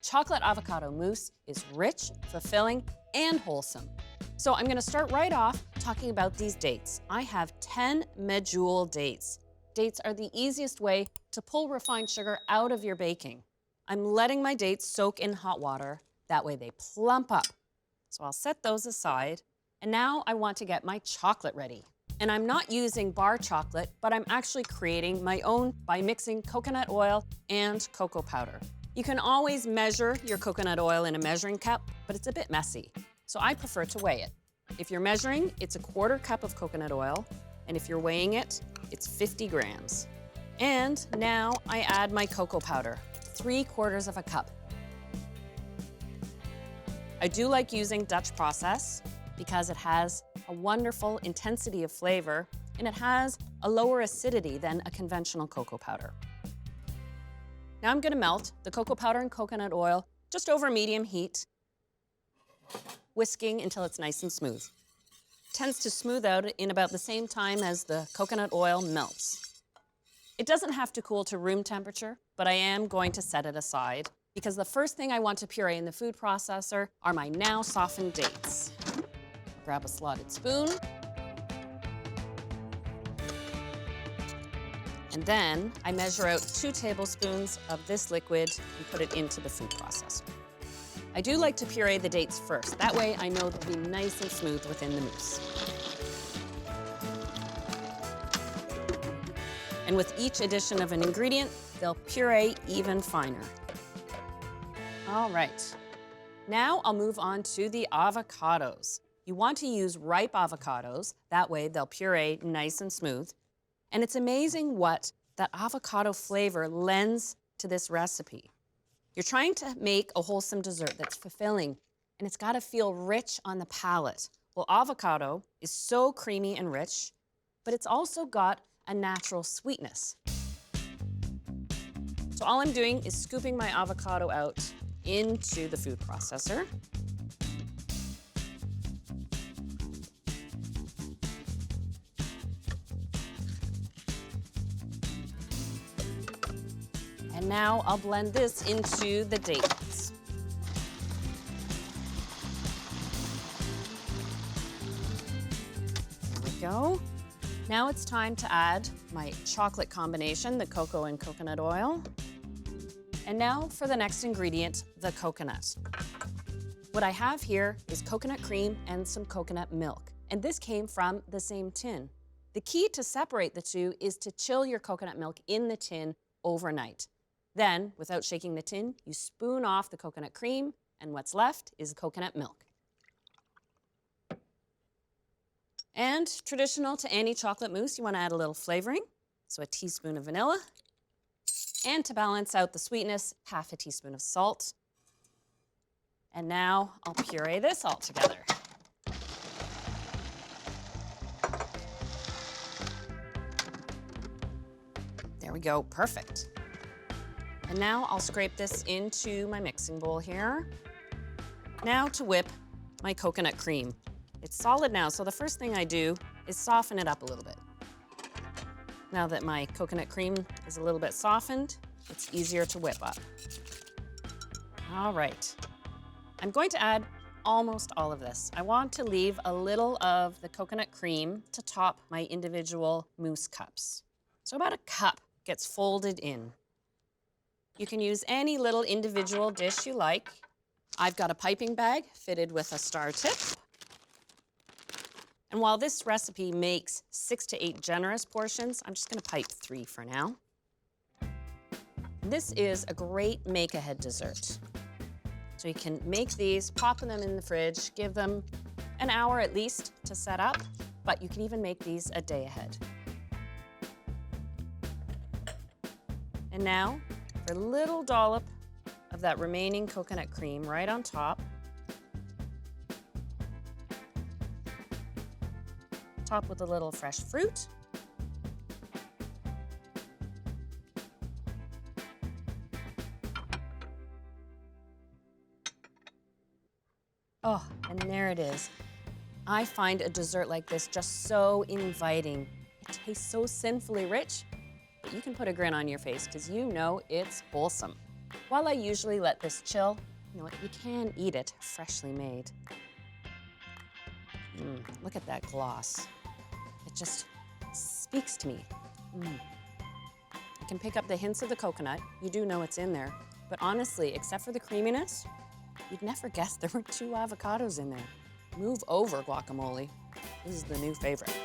Chocolate avocado mousse is rich, fulfilling, and wholesome. So I'm gonna start right off talking about these dates. I have 10 Medjool dates. Dates are the easiest way to pull refined sugar out of your baking. I'm letting my dates soak in hot water. That way they plump up. So I'll set those aside. And now I want to get my chocolate ready. And I'm not using bar chocolate, but I'm actually creating my own by mixing coconut oil and cocoa powder. You can always measure your coconut oil in a measuring cup, but it's a bit messy. So I prefer to weigh it. If you're measuring, it's a 1/4 cup of coconut oil. And if you're weighing it, it's 50 grams. And now I add my cocoa powder, 3/4 of a cup. I do like using Dutch process because it has a wonderful intensity of flavor and it has a lower acidity than a conventional cocoa powder. Now I'm gonna melt the cocoa powder and coconut oil just over medium heat, whisking until it's nice and smooth. It tends to smooth out in about the same time as the coconut oil melts. It doesn't have to cool to room temperature, but I am going to set it aside because the first thing I want to puree in the food processor are my now softened dates. Grab a slotted spoon. And then I measure out 2 tablespoons of this liquid and put it into the food processor. I do like to puree the dates first. That way I know they'll be nice and smooth within the mousse. And with each addition of an ingredient, they'll puree even finer. All right, now I'll move on to the avocados. You want to use ripe avocados, that way they'll puree nice and smooth. And it's amazing what that avocado flavor lends to this recipe. You're trying to make a wholesome dessert that's fulfilling, and it's gotta feel rich on the palate. Well, avocado is so creamy and rich, but it's also got a natural sweetness. So all I'm doing is scooping my avocado out into the food processor. And now I'll blend this into the dates. There we go. Now it's time to add my chocolate combination, the cocoa and coconut oil. And now for the next ingredient, the coconut. What I have here is coconut cream and some coconut milk. And this came from the same tin. The key to separate the two is to chill your coconut milk in the tin overnight. Then, without shaking the tin, you spoon off the coconut cream, and what's left is coconut milk. And traditional to any chocolate mousse, you want to add a little flavoring. So a teaspoon of vanilla. And to balance out the sweetness, 1/2 teaspoon of salt. And now I'll puree this all together. There we go, perfect. And now I'll scrape this into my mixing bowl here. Now to whip my coconut cream. It's solid now, so the first thing I do is soften it up a little bit. Now that my coconut cream is a little bit softened, it's easier to whip up. All right. I'm going to add almost all of this. I want to leave a little of the coconut cream to top my individual mousse cups. So about a cup gets folded in. You can use any little individual dish you like. I've got a piping bag fitted with a star tip. And while this recipe makes 6 to 8 generous portions, I'm just gonna pipe 3 for now. This is a great make-ahead dessert. So you can make these, pop them in the fridge, give them an hour at least to set up, but you can even make these a day ahead. And now, for a little dollop of that remaining coconut cream right on top. Top with a little fresh fruit. Oh, and there it is. I find a dessert like this just so inviting. It tastes so sinfully rich, but you can put a grin on your face because you know it's wholesome. While I usually let this chill, you know what, you can eat it freshly made. Look at that gloss. It just speaks to me. I can pick up the hints of the coconut. You do know it's in there. But honestly, except for the creaminess, you'd never guess there were 2 avocados in there. Move over, guacamole. This is the new favorite.